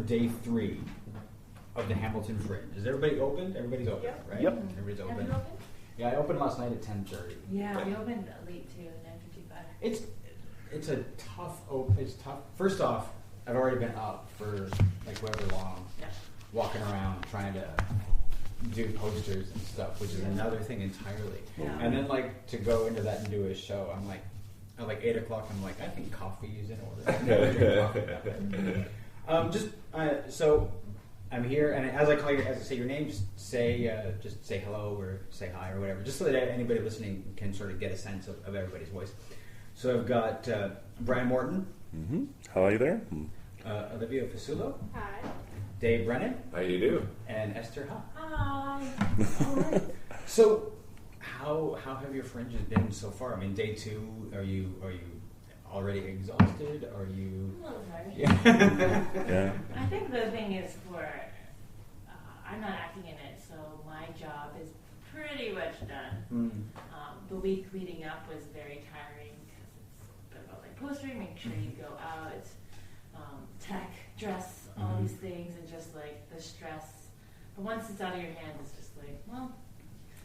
day 3 of the Hamilton Fringe. Is everybody open? Everybody's open, right? Yep. Everybody's Have open. you opened? Yeah, I opened last night at 10:30. Yeah, we opened late too, 9:55. It's a tough. It's tough. First off, I've already been up for like however long, walking around trying to do posters and stuff, which is another thing entirely. Yeah. And then like to go into that and do a show, I'm like, at like 8 o'clock, I'm like, I think coffee is in order. I never drink coffee. So I'm here, and as I say your name, just say hello or say hi or whatever, just so that anybody listening can sort of get a sense of everybody's voice. So I've got Brian Morton. Mm-hmm. How are you there? Olivia Fasullo. Hi. Dave Brennan. How you do? And Esther Huh. Hi. All right. So how have your fringes been so far? I mean, day 2, are you already exhausted? Are you? A little tired. Yeah. Yeah. I think the thing is I'm not acting in it, so my job is pretty much done. The week leading up was very tiring because it's a bit about like postering, make sure you go out, tech, dress, all these things, and just like the stress. But once it's out of your hands, it's just like, well,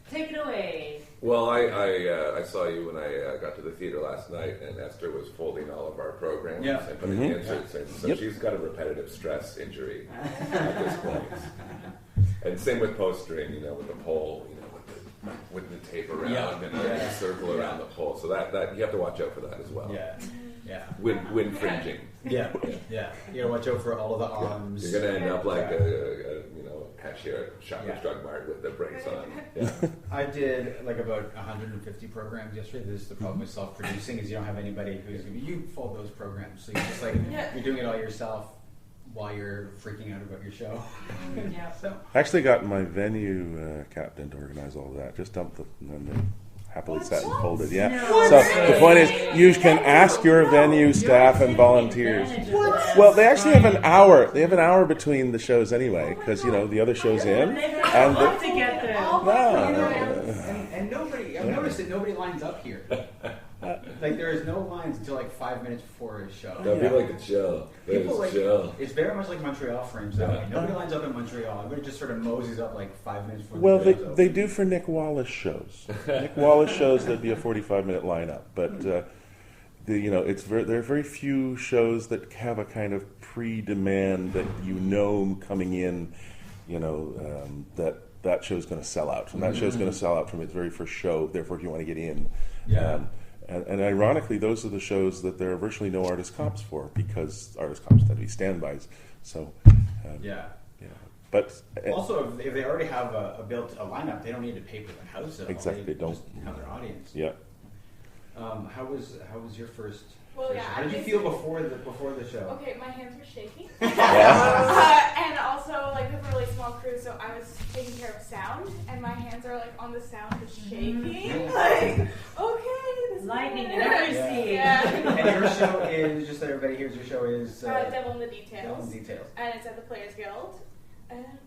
take it away. Well, I saw you when I got to the theater last night, and Esther was folding all of our programs and putting the inserts in. So she's got a repetitive stress injury at this point. And same with postering, with the pole, with the tape around and the circle around the pole. So that you have to watch out for that as well. Yeah. When fringing. Yeah. You gotta watch out for all of the arms. You're gonna end up like a cashier at Shoppers Drug Mart with the brakes on. Yeah. I did like about 150 programs yesterday. This is the problem with self-producing is you don't have anybody who's gonna be, you fold those programs. So you're just like, you're doing it all yourself while you're freaking out about your show. So. I actually got my venue captain to organize all of that. Just dumped them and then they happily sat and folded. Yeah. No. So the point is, you can ask your venue staff and volunteers. Well, they actually have an hour. They have an hour between the shows anyway, because the other show's in. And to get there. And nobody, I've noticed that nobody lines up here. Like there is no lines until like 5 minutes before a show. That'd be like a chill. It's very much like Montreal Fringe that way. Nobody lines up in Montreal. Everybody just sort of moseys up like 5 minutes before well, the show's they do for Nick Wallace shows. Nick Wallace shows there'd be a 45-minute lineup, but there are very few shows that have a kind of pre-demand that coming in, that show's going to sell out, and that show's going to sell out from its very first show. Therefore, if you want to get in, and ironically, those are the shows that there are virtually no artist comps for, because artist comps tend to be standbys. So, But also, if they already have a lineup, they don't need to pay for the house. Exactly, they don't just have their audience. Yeah. How was your first? Well, yeah. How did you feel before the show? Okay, my hands were shaking. Yeah. And also, like, we have a really small crew, so I was taking care of sound, and my hands are, like, on the sound, just shaking. Like, okay, this Lightning is in every scene. Yeah. And your show is, just so everybody hears, your show is... Devil in the Details. Devil in the Details. And it's at the Players Guild.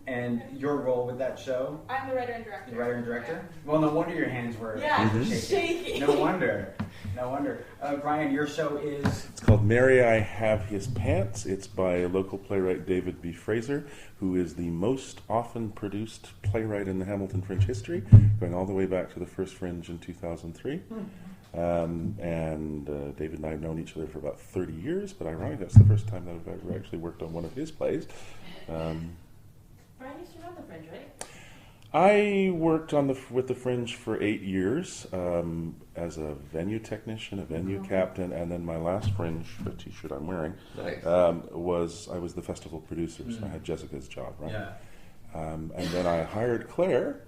And your role with that show? I'm the writer and director. The writer and director? Well, no wonder your hands were shaking. No wonder. Brian, your show is... It's called Mary I Have His Pants. It's by a local playwright, David B. Fraser, who is the most often produced playwright in the Hamilton Fringe history, going all the way back to the first Fringe in 2003. David and I have known each other for about 30 years, but ironically, that's the first time that I've ever actually worked on one of his plays. Brian used to run the Fringe, right? I worked with the Fringe for 8 years as a venue technician, a venue captain, and then my last Fringe, the T-shirt I'm wearing, I was the festival producer, so I had Jessica's job, right? Yeah. And then I hired Claire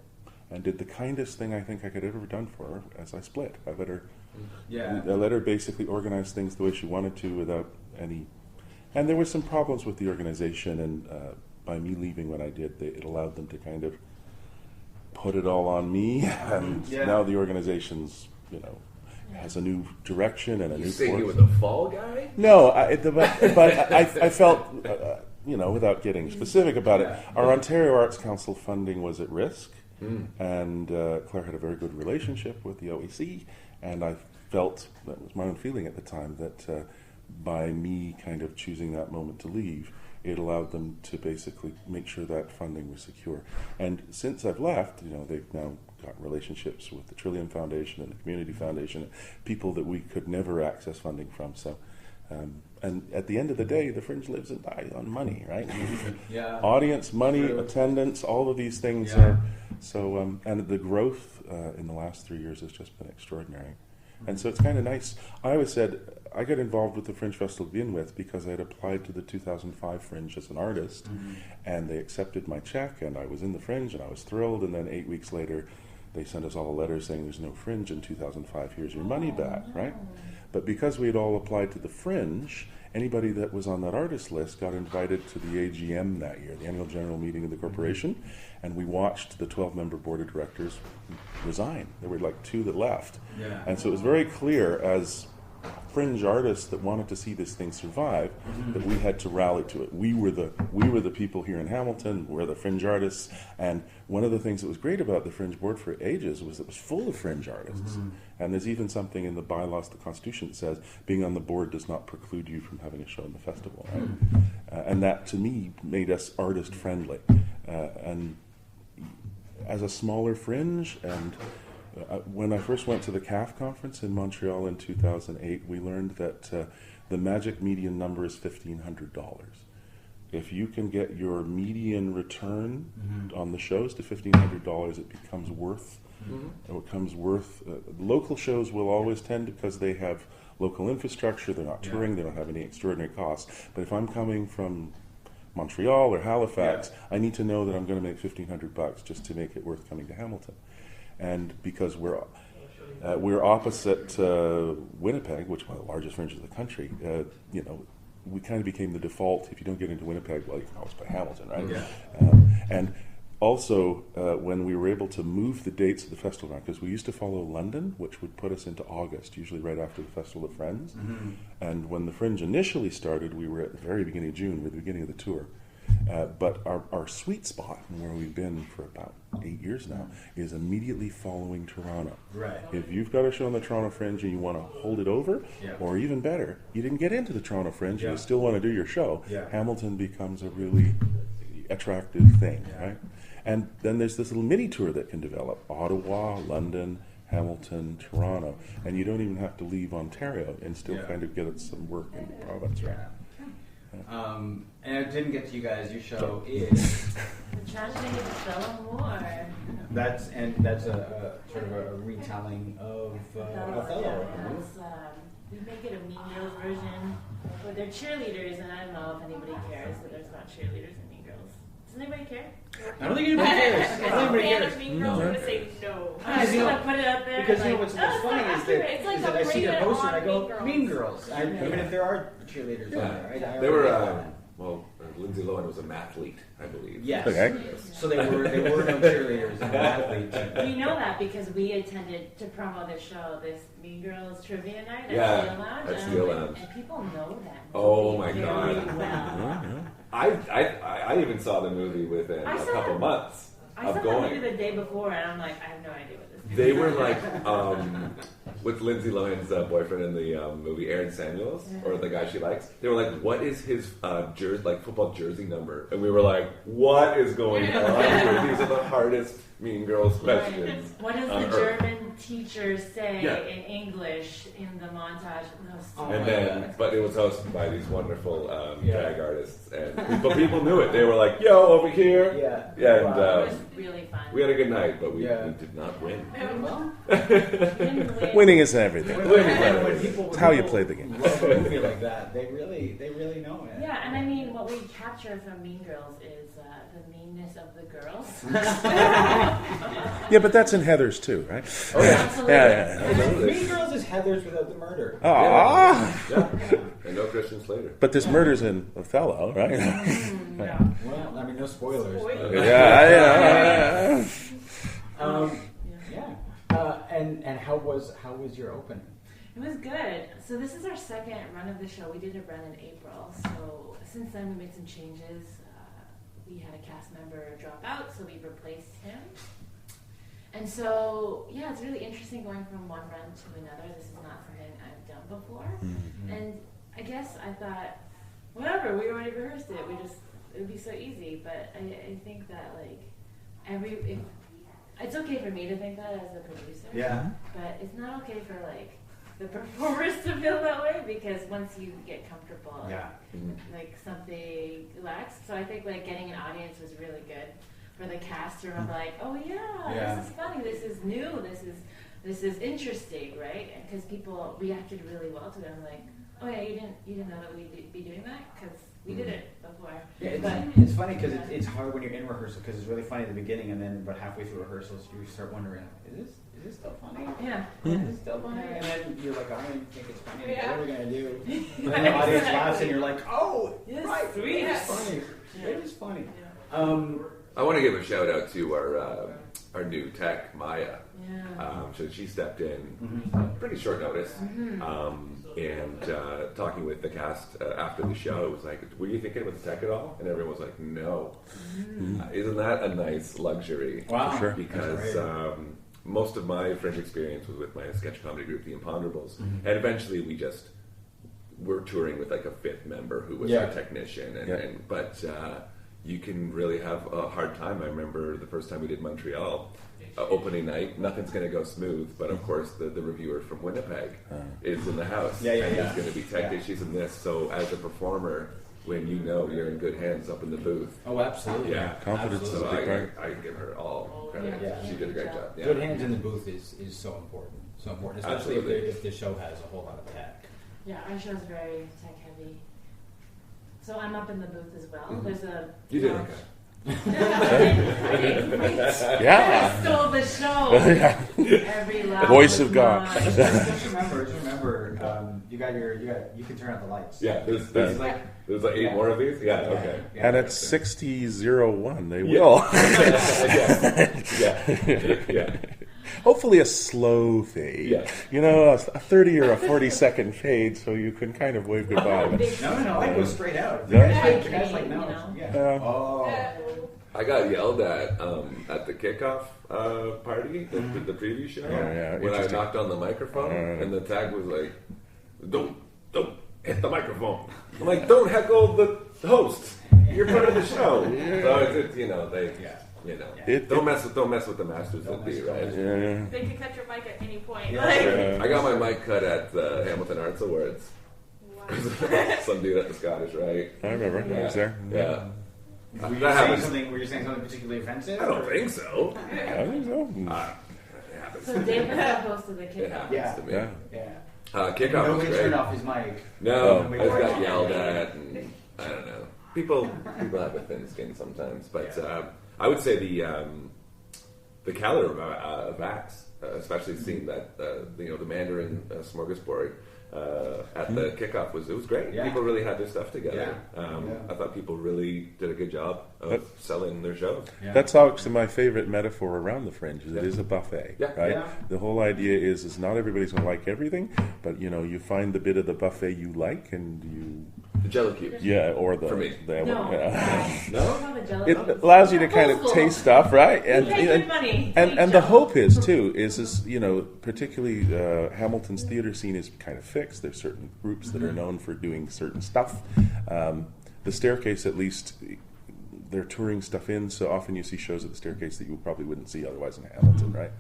and did the kindest thing I think I could ever have done for her as I split. I let her basically organize things the way she wanted to without any... And there were some problems with the organization, and by me leaving when I did, it allowed them to kind of put it all on me, and now the organization's, has a new direction and a new. You say you were the fall guy? No, but I felt, without getting specific about it, our Ontario Arts Council funding was at risk, and Claire had a very good relationship with the OAC, and I felt, that was my own feeling at the time, that by me kind of choosing that moment to leave, it allowed them to basically make sure that funding was secure. And since I've left, they've now got relationships with the Trillium Foundation and the Community Foundation, people that we could never access funding from. So, and at the end of the day, the Fringe lives and dies on money, right? Yeah. Audience, money, attendance, all of these things are so. And the growth in the last 3 years has just been extraordinary. And so it's kind of nice. I always said I got involved with the Fringe Festival to begin with because I had applied to the 2005 Fringe as an artist, and they accepted my check, and I was in the Fringe, and I was thrilled. And then 8 weeks later, they sent us all a letter saying there's no Fringe in 2005. Here's your money back, right? But because we had all applied to the Fringe, anybody that was on that artist list got invited to the AGM that year, the annual general meeting of the corporation, and we watched the 12-member board of directors resign. There were like 2 that left. Yeah. And so it was very clear as Fringe artists that wanted to see this thing survive that we had to rally to it. We were the people here in Hamilton. We're the Fringe artists. And one of the things that was great about the Fringe board for ages was it was full of Fringe artists. And there's even something in the bylaws, the Constitution, that says being on the board does not preclude you from having a show in the festival. Right? And that, to me, made us artist friendly. And as a smaller Fringe, and when I first went to the CAF conference in Montreal in 2008, we learned that the magic median number is $1,500. If you can get your median return on the shows to $1,500, it becomes worth. It becomes worth. Local shows will always tend, because they have local infrastructure. They're not touring. They don't have any extraordinary costs. But if I'm coming from Montreal or Halifax, I need to know that I'm going to make $1,500 just to make it worth coming to Hamilton. And because we're opposite Winnipeg, which is one of the largest fringes of the country, we kind of became the default. If you don't get into Winnipeg, well, you can always play Hamilton, right? Yeah. And also, when we were able to move the dates of the festival around, because we used to follow London, which would put us into August, usually right after the Festival of Friends. And when the Fringe initially started, we were at the very beginning of June, we were at the beginning of the tour. But our sweet spot, and where we've been for about 8 years now, is immediately following Toronto. Right. If you've got a show on the Toronto Fringe and you want to hold it over, or even better, you didn't get into the Toronto Fringe and you still want to do your show, Hamilton becomes a really attractive thing, right? And then there's this little mini tour that can develop: Ottawa, London, Hamilton, Toronto, and you don't even have to leave Ontario and still kind of get some work in the province, right? And I didn't get to you guys. Your show is The Tragedy of Othella Moore. That's a sort of a retelling of Othello. We make it a Mean Girls version, where they're cheerleaders, and I don't know if anybody cares that there's not cheerleaders in Mean Girls. Does anybody care? I don't think anybody cares. Okay. I don't think anybody Fan cares. of Mean Girls, I'm going to say no. I just want to put it up there. Because like, what's funny is It's like that I see their a poster and I rated go, on Mean Girls. I mean, if there are cheerleaders on there, They were, Lindsay Lohan was a mathlete, I believe. Yes. Okay. So they were no cheerleaders and athletes. We know that because we attended to promo the show, this Mean Girls trivia night Yeah, at Steel Lounge. at Steel Lounge. And people know that. Oh my very God. well. I even saw the movie within a couple months I of saw going. that movie the day before, and I'm like, I have no idea what this is. They were like, with Lindsay Lohan's boyfriend in the movie, Aaron Samuels, or the guy she likes. They were like, "What is his football jersey number?" And we were like, "What is going on here? These are the hardest Mean Girls questions." What does the German teacher say in English in the montage? And then, but it was hosted by these wonderful drag artists, and people knew it. They were like, "Yo, over here!" And it was really fun. we had a good night, but we did not win. Winning isn't everything. It's how you play the game. Love a movie like that. They really know it. Yeah, and I mean, what we capture from Mean Girls is the meanness of the girls. Yeah, but that's in Heathers too, right? Oh, yeah. Absolutely. Yeah. Mean Girls is Heathers without the murder. And no Christian Slater. But there's murders in Othello, right? Well, I mean, no spoilers. And how was your opening? It was good. So this is our second run of the show. We did a run in April. So since then we made some changes. We had a cast member drop out, so we replaced him. And so, it's really interesting going from one run to another. This is not something I've done before. And I guess I thought whatever, we already rehearsed it. It would be so easy. But I think that like it's okay for me to think that as the producer. Yeah. But it's not okay for like the performers to feel that way, because once you get comfortable, like something lacks. So I think like getting an audience was really good for the cast to remember, like, oh yeah, this is funny, this is new, this is interesting, right? Because people reacted really well to it. I'm like, oh yeah, you didn't know that we'd be doing that, because we did it before. Yeah, it's funny because it's hard when you're in rehearsal, because it's really funny at the beginning, and then but halfway through rehearsals you start wondering, is this still funny? Yeah. Is this still funny? And then you're like, I don't think it's funny. What are we gonna do? And then the audience laughs, and you're like, oh, right, sweet. It is funny. It is funny. I want to give a shout out to our new tech, Maya. Yeah. So she stepped in pretty short notice, and talking with the cast after the show, it was like, were you thinking about the tech at all? And everyone was like, no. Isn't that a nice luxury? Wow. Sure. Because most of my Fringe experience was with my sketch comedy group, The Imponderables, and eventually we just were touring with like a fifth member who was our technician, but you can really have a hard time. I remember the first time we did Montreal, opening night, nothing's going to go smooth, but of course the reviewer from Winnipeg is in the house, and there's going to be tech issues in this, so as a performer, when you know you're in good hands up in the booth. Oh, absolutely. Yeah, confidence is a big part. I give her all credit. Yeah. She did a great job. Yeah. Good hands in the booth is so important. So important, especially if the show has a whole lot of tech. Yeah, our show's very tech heavy. So I'm up in the booth as well. There's a You did okay. Yeah. I stole the show. Every loud Voice of God. Just remember, you can turn out the lights. Yeah, there's like 8 more of these. Yeah, okay. Yeah, and at 60:01, they will. Yeah. Hopefully a slow fade. Yeah. You know, a 30 or a 40-second fade, so you can kind of wave goodbye. No, I go straight out. The Yeah. guy's like, no. Yeah. Oh. I got yelled at the kickoff party, the preview show, when I knocked on the microphone, and the tag was like, "Don't hit the microphone." I'm like, "Don't heckle the host. You're part of the show." So don't mess with the masters that be, right? Yeah. They can cut your mic at any point. Yeah. I got my mic cut at the Hamilton Arts Awards. Wow. Some dude at the Scottish, right? I remember. I was there. Yeah. Were you saying something particularly offensive? I don't think so. I think so. It happens. So Dave was the host of the It kickoff. happens to me. Yeah. Kickoff was Nobody great. turned off his mic. No, I just got yelled at, and I don't know. People have a thin skin sometimes, but I would say the caliber of acts, especially seeing that the Mandarin smorgasbord at the kickoff was great. Yeah. People really had their stuff together. Yeah. I thought people really did a good job of selling their shows. Yeah. That's actually my favorite metaphor around the Fringe. Is it is a buffet, Yeah. right? Yeah. The whole idea is not everybody's going to like everything, but you find the bit of the buffet you like, and you The Jello cubes. or the For me. the No. No? It allows you to kind of taste stuff, right? And good money. And the hope is particularly Hamilton's theater scene is kind of fixed. There's certain groups that are known for doing certain stuff. The Staircase, at least, they're touring stuff in, so often you see shows at the Staircase that you probably wouldn't see otherwise in Hamilton, right?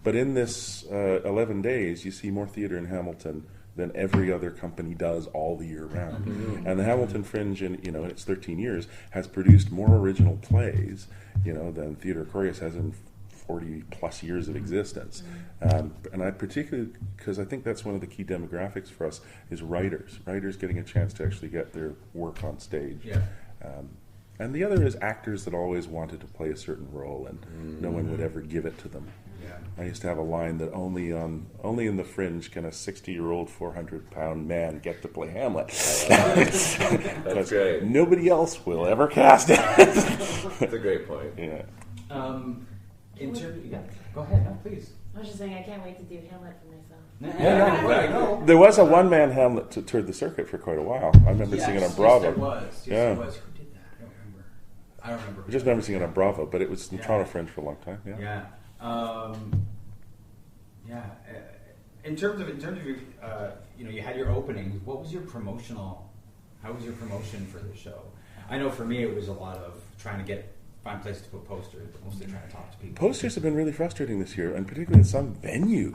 But in this 11 days, you see more theater in Hamilton than every other company does all the year round. And the Hamilton Fringe, in its 13 years, has produced more original plays, than Theatre Chorus has in 40 plus years of existence. And I particularly, because I think that's one of the key demographics for us, is writers getting a chance to actually get their work on stage. Yeah. And the other is actors that always wanted to play a certain role, and no one would ever give it to them. Yeah. I used to have a line that only in the Fringe can a 60-year-old 400-pound man get to play Hamlet. That's great. Nobody else will ever cast it. That's a great point. Yeah. Go ahead, no, please. I was just saying, I can't wait to do Hamlet for myself. There was a one-man Hamlet to toured the circuit for quite a while. I remember singing on Bravo. Yes, there was. Yeah. Who did that? I don't remember. I just remember singing on Bravo, but it was in Toronto Fringe for a long time. Yeah. In terms of your, you had your openings. What was your promotional How was your promotion for the show? I know for me it was a lot of trying to find places to put posters, but mostly trying to talk to people. Posters have been really frustrating this year, and particularly in some venues.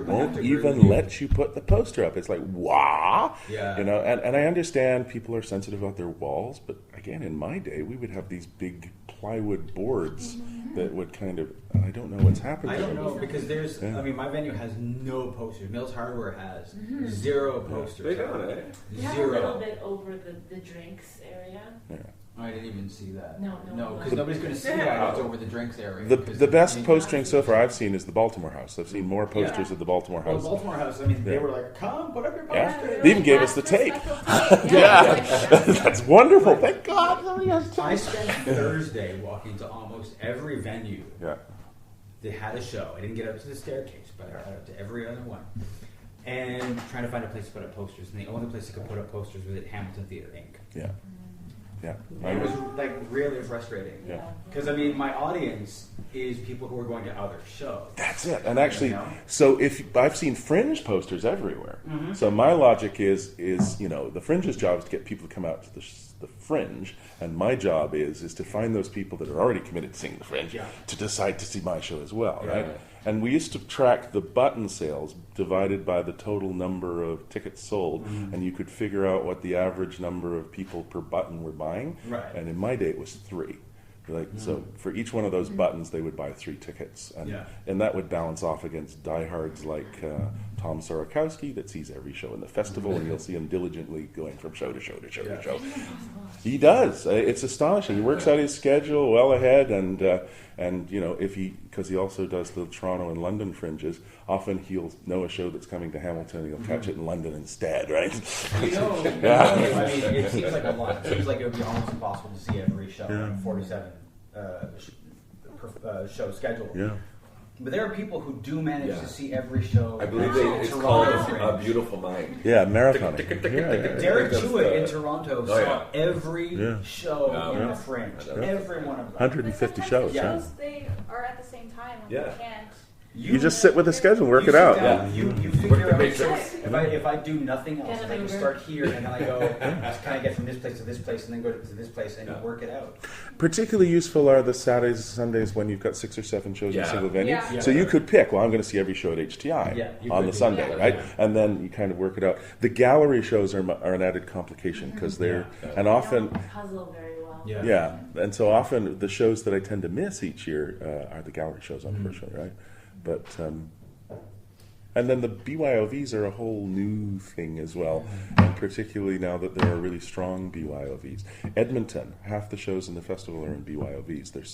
Won't even let you put the poster up. It's like, wah! Yeah. You know, and I understand people are sensitive about their walls, but again, in my day, we would have these big plywood boards that would kind of, I don't know what's happening. I don't know, because my venue has no posters. Mills Hardware has 0 posters. They don't, eh? You have a little bit over the drinks area. Yeah. I didn't even see that. No. Because nobody's going to see that. It's over the drinks area. The best postering so far I've seen is the Baltimore House. I've seen more posters at the Baltimore House. The Baltimore House, they were like, come, put up your poster. Yeah. They even gave us the tape. That's wonderful. Thank God somebody has tape. I spent Thursday walking to almost every venue. Yeah. They had a show. I didn't get up to the staircase, but I got up to every other one. And trying to find a place to put up posters. And the only place I could put up posters was at Hamilton Theatre Inc. Yeah. Yeah. It was really frustrating. Yeah. Because my audience is people who are going to other shows. That's it. And actually, so if I've seen Fringe posters everywhere. So my logic is the Fringe's job is to get people to come out to the Fringe, and my job is to find those people that are already committed to seeing the Fringe to decide to see my show as well, right? And we used to track the button sales divided by the total number of tickets sold, and you could figure out what the average number of people per button were buying. Right. And in my day, it was 3. So for each one of those buttons, they would buy 3 tickets, and that would balance off against diehards like Tom Sorokowski that sees every show in the festival, and you'll see him diligently going from show to show to show to show. He does. It's astonishing. He works out his schedule well ahead, and because he also does the Toronto and London fringes, often he'll know a show that's coming to Hamilton, and he'll catch it in London instead, right? It seems like a lot. It seems like it would be almost impossible to see every show, 47 show schedule. Yeah. But there are people who do manage to see every show. I believe it's called A Beautiful Mind. Yeah, marathon. Derek Jewett in Toronto saw every show in the Fringe. Every one of them. 150 shows. Shows they are at the same time when they can't. You just sit with the schedule, work it out. You figure out if I do nothing else, I can start here and then I go, just kind of get from this place to this place and then go to this place and you work it out. Particularly useful are the Saturdays and Sundays when you've got 6 or 7 shows in a single venue. Yeah. So you could pick, I'm going to see every show at HTI on the Sunday, right? And then you kind of work it out. The gallery shows are an added complication because they're, and often... puzzle very well. Yeah, and so often the shows that I tend to miss each year are the gallery shows, unfortunately, right? But and then the BYOVs are a whole new thing as well, and particularly now that there are really strong BYOVs. Edmonton, half the shows in the festival are in BYOVs. They're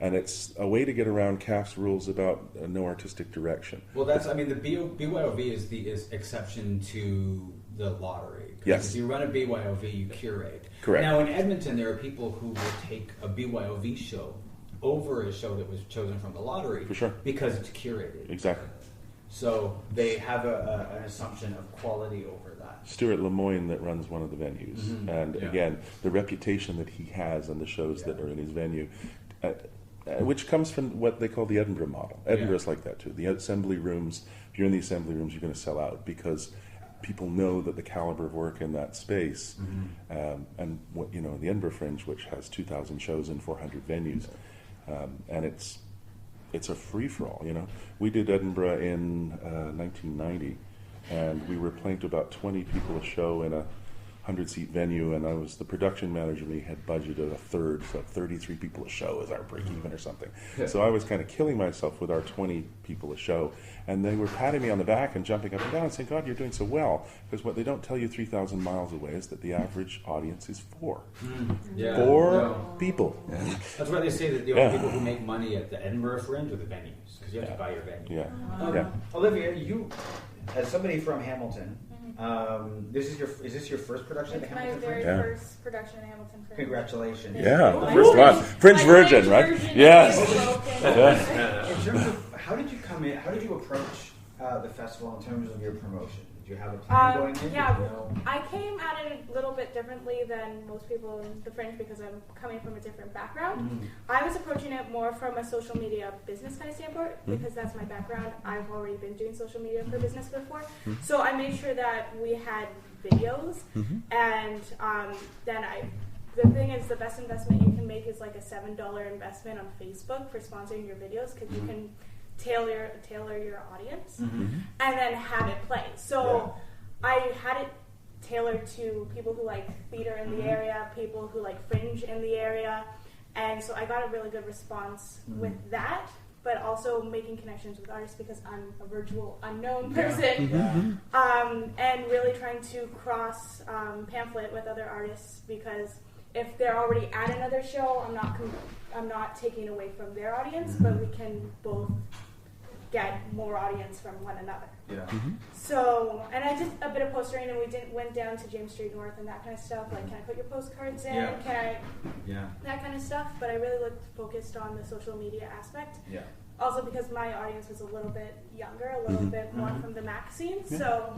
and it's a way to get around CAF's rules about no artistic direction. Well, the BYOV is exception to the lottery. Yes. If you run a BYOV, you curate. Correct. Now in Edmonton, there are people who will take a BYOV show over a show that was chosen from the lottery. For sure. Because it's curated. Exactly. So they have an assumption of quality over that. Stuart Lemoyne that runs one of the venues. And again, the reputation that he has and the shows that are in his venue, which comes from what they call the Edinburgh model. Edinburgh's like that too. The assembly rooms, if you're in the assembly rooms, you're going to sell out because people know that the caliber of work in that space, and the Edinburgh Fringe, which has 2,000 shows in 400 venues, and it's a free-for-all, We did Edinburgh in 1990, and we were playing to about 20 people a show in a 100-seat venue, and I was the production manager, and we had budgeted a third, so 33 people a show as our break-even or something. So I was kind of killing myself with our 20 people a show, and they were patting me on the back and jumping up and down and saying, God, you're doing so well, because what they don't tell you 3,000 miles away is that the average audience is 4. 4 people. That's why they say that the only people who make money at the Edinburgh Fringe are the venues, because you have to buy your venue. Olivia, you, as somebody from Hamilton, is this your first production at Hamilton Fringe? It's my very first production at Hamilton Fringe. Congratulations. Yeah, first one. Fringe Virgin, right? Yes. In terms of how did you come in? How did you approach the festival in terms of your promotion? Did you have a plan going in? Yeah, I came at it a little bit differently than most people in the Fringe because I'm coming from a different background. Mm-hmm. I was approaching it more from a social media business kind of standpoint because that's my background. I've already been doing social media for business before. Mm-hmm. So I made sure that we had videos and then the thing is the best investment you can make is like a $7 investment on Facebook for sponsoring your videos because you can tailor your audience and then have it play. So I had it tailored to people who like theater in the area, people who like Fringe in the area, and so I got a really good response with that, but also making connections with artists because I'm a virtual unknown person and really trying to cross pamphlet with other artists because if they're already at another show, I'm not taking away from their audience, but we can both get more audience from one another. Yeah. So, and I did a bit of postering, and we went down to James Street North and that kind of stuff. Like, can I put your postcards in? Yeah. Can I? That kind of stuff. But I really focused on the social media aspect. Yeah. Also because my audience was a little bit younger, a little bit more from the Mac scene. So.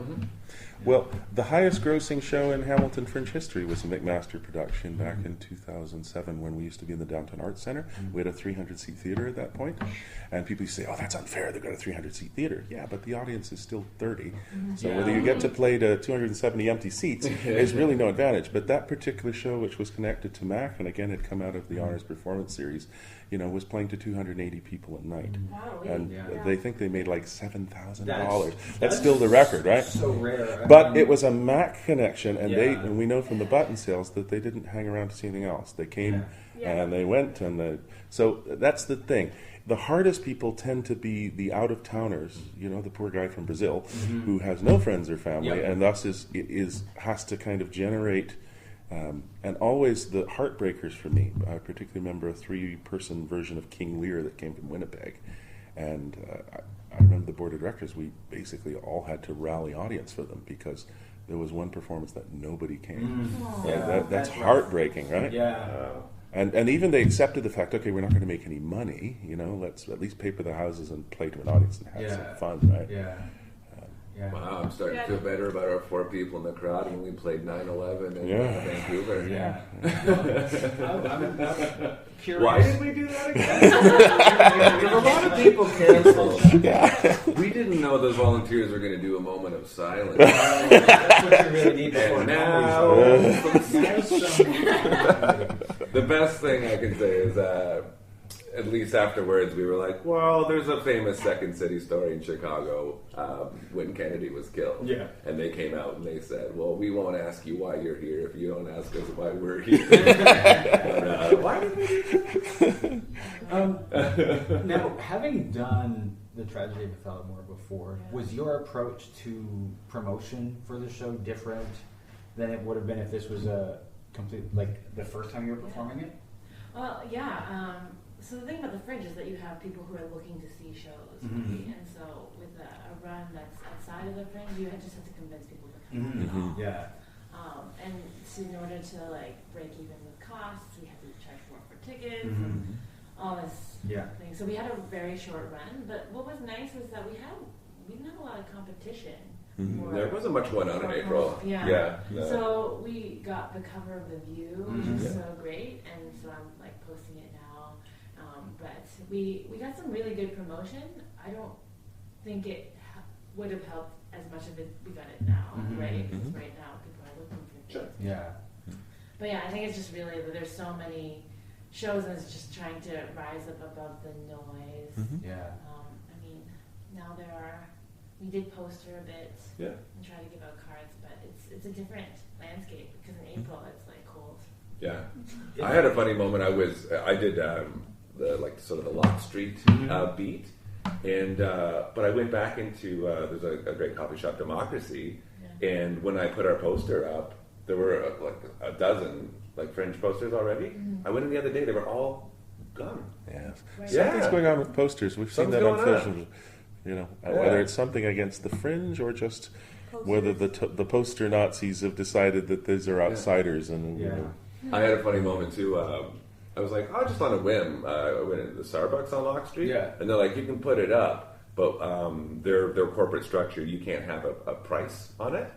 Well, the highest grossing show in Hamilton Fringe history was a McMaster production back in 2007 when we used to be in the Downtown Arts Center. We had a 300-seat theater at that point. And people used to say, oh, that's unfair, they've got a 300-seat theater. Yeah, but the audience is still 30. So whether you get to play to 270 empty seats is really no advantage. But that particular show, which was connected to Mac, and again had come out of the Honors Performance Series, was playing to 280 people at night. Wow. And they think they made like $7,000. That's still the record, right? So rare. But it was a Mac connection, and we know from the button sales that they didn't hang around to see anything else. They came and they went, so that's the thing. The hardest people tend to be the out-of-towners, the poor guy from Brazil who has no friends or family, and thus has to kind of generate. And always the heartbreakers for me. I particularly remember a 3-person version of King Lear that came from Winnipeg, and I remember the board of directors. We basically all had to rally audience for them because there was one performance that nobody came. That's heartbreaking, right? Yeah. And even they accepted the fact, okay, we're not going to make any money. Let's at least pay for the houses and play to an audience and have some fun, right? Yeah. Wow, I'm starting to feel better about our 4 people in the crowd when we played 9/11 in Vancouver. Yeah. I'm curious. Why did we do that again? There were a lot of people canceled. We didn't know those volunteers were going to do a moment of silence. That's what you really need before now. The best thing I can say is at least afterwards, we were like, well, there's a famous Second City story in Chicago when Kennedy was killed. Yeah. And they came out and they said, well, we won't ask you why you're here if you don't ask us why we're here. But, why did we do that? Now, having done the Tragedy of Othella Moore before, was your approach to promotion for the show different than it would have been if this was a complete, like, the first time you were performing it? Well, so the thing about the Fringe is that you have people who are looking to see shows, right? And so with a run that's outside of the Fringe, you just have to convince people to come. And so in order to break even with costs, we had to charge more for tickets and all this thing. So we had a very short run, but what was nice was that we didn't have a lot of competition. There wasn't much going on in April. So we got the cover of The View, which was so great, and so I'm posting it now. But we got some really good promotion. I don't think it would have helped as much if we got it now, right? Because right now people are looking for things. Yeah. But I think it's just really that there's so many shows and it's just trying to rise up above the noise. Now we did poster a bit and try to give out cards, but it's a different landscape because in April it's cold. Yeah. I had a funny moment. I did the sort of the Lock Street beat, and but I went back into there's a great coffee shop, Democracy, and when I put our poster up, there were a dozen Fringe posters already. I went in the other day; they were all gone. Something's going on with posters. We've seen that on social. Whether it's something against the Fringe or just posters. Whether the poster Nazis have decided that these are outsiders and. I had a funny moment too. I was like, just on a whim, I went into the Starbucks on Lock Street, and they're like, you can put it up, but their corporate structure, you can't have a price on it.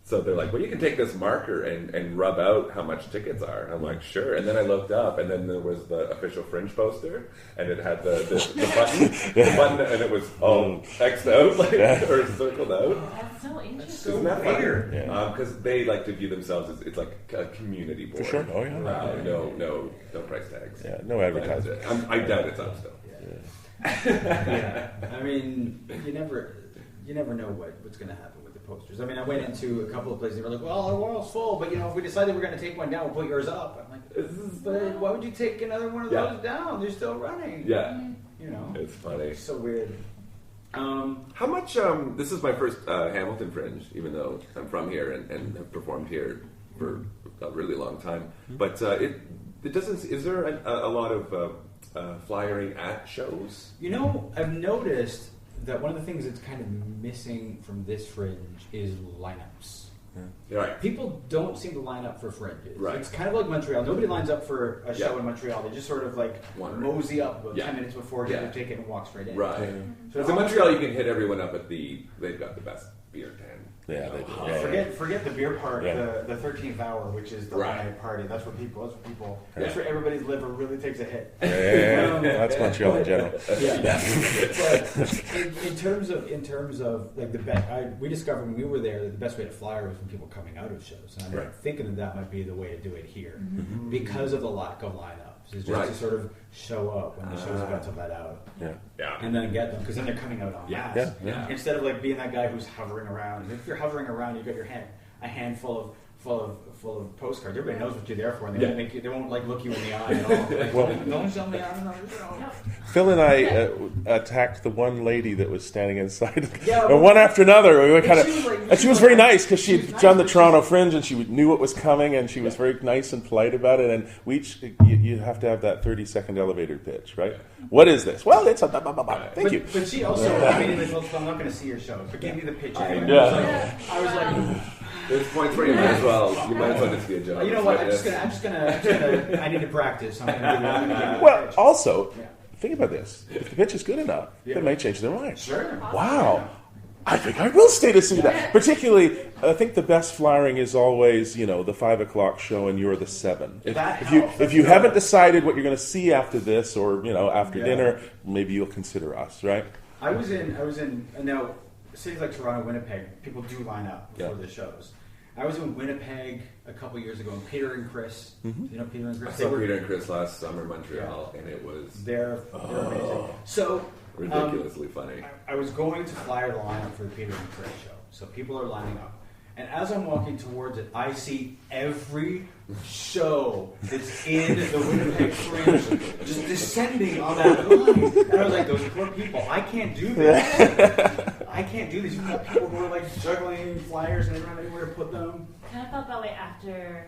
So they're like, well, you can take this marker and rub out how much tickets are. I'm like, sure. And then I looked up, and then there was the official Fringe poster, and it had the button, and it was all X'd out, or circled out. That's so interesting. Isn't that weird? Because they like to view themselves as it's like a community board. For sure. Oh yeah. No price tags. Yeah. No advertising. I doubt it's up still. Yeah. I mean, you never know what's going to happen with the posters. I mean, I went into a couple of places. They were like, "Well, our wall's full, but if we decided we're going to take one down, we'll put yours up." I'm like, "But why would you take another one of those down? They're still running." Yeah. It's funny. It's so weird. How much? This is my first Hamilton Fringe, even though I'm from here and have performed here for a really long time. But it doesn't. Is there a lot of flyering at shows? I've noticed that one of the things that's kind of missing from this Fringe is lineups. Yeah. Right. People don't seem to line up for Fringes. Right. It's kind of like Montreal. Nobody lines up for a show in Montreal. They just sort of like mosey up 10 minutes before, get their ticket, and walk straight in. Right. So in Montreal, you can hit everyone up at they've got the best beer tent. Yeah, they do. Forget the beer part, the 13th hour, which is the night party. That's where people. That's where everybody's liver really takes a hit. That's Montreal in general. But in terms of like the best, we discovered when we were there that the best way to flyer was from people coming out of shows. And I'm thinking that might be the way to do it here because of the lack of lineups. It's just to sort of show up when the show's about to let out, and then get them because then they're coming out en masse. Instead of like being that guy who's hovering around. If you're hovering around, you've got your a handful of postcards. Everybody knows what you're there for, and they won't like look you in the eye at all. Like, don't tell me I don't know. Phil and I attacked the one lady that was standing inside, one after another. We and she was very nice because she'd done the Toronto Fringe and she knew what was coming, and she was very nice and polite about it. And you have to have that 30-second elevator pitch, right? What is this? Well, it's a blah, blah, blah, blah. Thank you. But she also, I'm not going to see your show, but gave me the pitch. I was like. There's points where you might as well. You might as well just be a joke. You know what? I'm just gonna. I need to practice. I'm gonna well, also, think about this. If the pitch is good enough, they may change their mind. Sure. Wow. I think I will stay to see that. Particularly, I think the best flyering is always, the 5 o'clock show and you're the 7. If you haven't decided what you're going to see after this or after dinner, maybe you'll consider us, right? I was in. Now, cities like Toronto, Winnipeg, people do line up before the shows. I was in Winnipeg a couple years ago, and Peter and Chris. You know Peter and Chris? I saw Peter and Chris last summer in Montreal, and it was... They're amazing. So... ridiculously funny. I was going to flyer the lineup for the Peter and Chris show, so people are lining up. And as I'm walking towards it, I see every show that's in the Winnipeg Fringe just descending on that line. And I was like, those poor people, I can't do this. I can't do this. You've got people who are like juggling flyers and they don't have anywhere to put them. Kind of felt that way after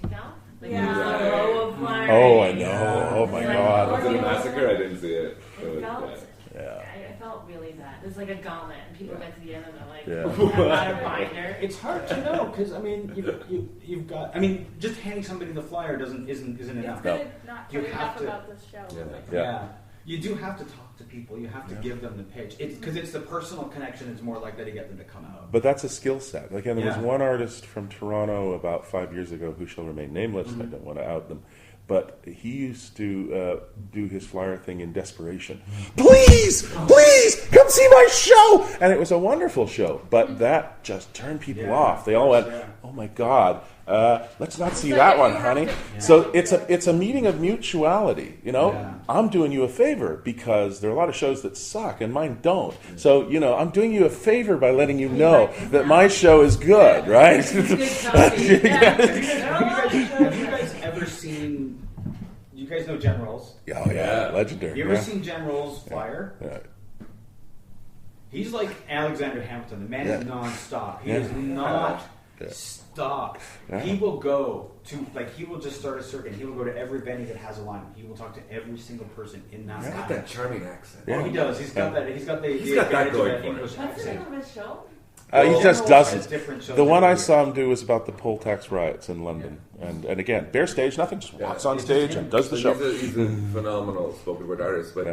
Kickoff. Like Yeah. a row of flyers. Oh, I know. Oh, my God. Was it a massacre? I didn't see it. I felt really bad. It's like a gauntlet, and people get to the end and they're like, Yeah. I'm not a binder. It's hard to know because you've got. Just handing somebody the flyer isn't enough. It's good not You to have enough to- about this show. Yeah. You do have to talk to people. You have to give them the pitch. Because it's the personal connection that's more likely to get them to come out. But that's a skill set. Again, there was one artist from Toronto about 5 years ago who shall remain nameless. I don't want to out them. But he used to do his flyer thing in desperation. Please, come see my show! And it was a wonderful show. But that just turned people off. They all went, oh my God, let's not see that one, honey. So it's a meeting of mutuality. I'm doing you a favor because there are a lot of shows that suck and mine don't. So, I'm doing you a favor by letting you know that my show is good, right? Have you guys ever seen... You guys know Generals? Oh, yeah. Legendary. You ever seen Generals flyer? Yeah. He's like Alexander Hamilton. The man is non-stop. He does not stop. Yeah. He will go to, he will just start a circuit. He will go to every venue that has a line. He will talk to every single person in that He's got that charming accent. Oh, he does. He's got that. He's got the that advantage of going that for English What's the accent. name of his show? He just doesn't. Different shows The one I every saw him do was about the poll tax riots in London, and again, bare stage, nothing, just walks on stage and does the show. He's a phenomenal spoken word artist, but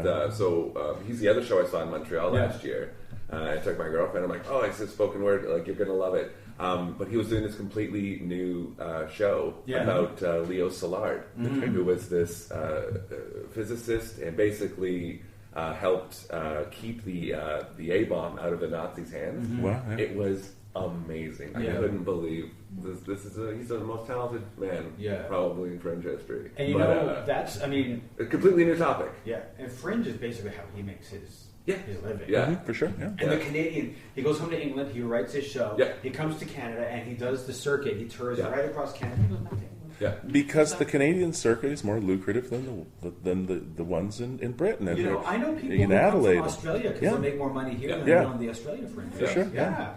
he's the other show I saw in Montreal last year. I took my girlfriend. I'm like, I said spoken word, like you're gonna love it. But he was doing this completely new show about Leo Szilard, who was this physicist and basically helped keep the A-bomb out of the Nazis' hands. Wow, It was amazing. I couldn't believe this. He's the most talented man probably in Fringe history. And that's a completely new topic. Yeah, and Fringe is basically how he makes his living. Yeah, for sure. Yeah. And the Canadian, he goes home to England, he writes his show, he comes to Canada, and he does the circuit. He tours right across Canada. He goes back to England. Yeah, because the Canadian circuit is more lucrative than the ones in Britain. And I know people in who Adelaide come from Australia because they make more money here than on the Australian Fringe. For sure. Yeah.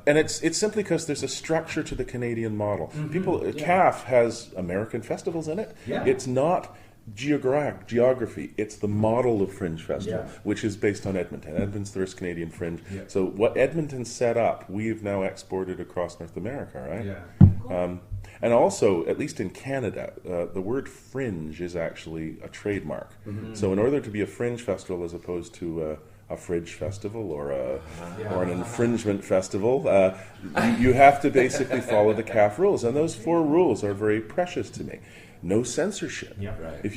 And it's simply because there's a structure to the Canadian model. CAF has American festivals in it. Yeah. It's not geography. It's the model of Fringe Festival, which is based on Edmonton. Edmonton's the first Canadian Fringe. Yeah. So what Edmonton set up, we've now exported across North America, right? Yeah. Cool. And also, at least in Canada, the word fringe is actually a trademark. So in order to be a fringe festival as opposed to a fringe festival or an infringement festival, you have to basically follow the CAF rules. And those 4 rules are very precious to me. No censorship. Yep. Right. If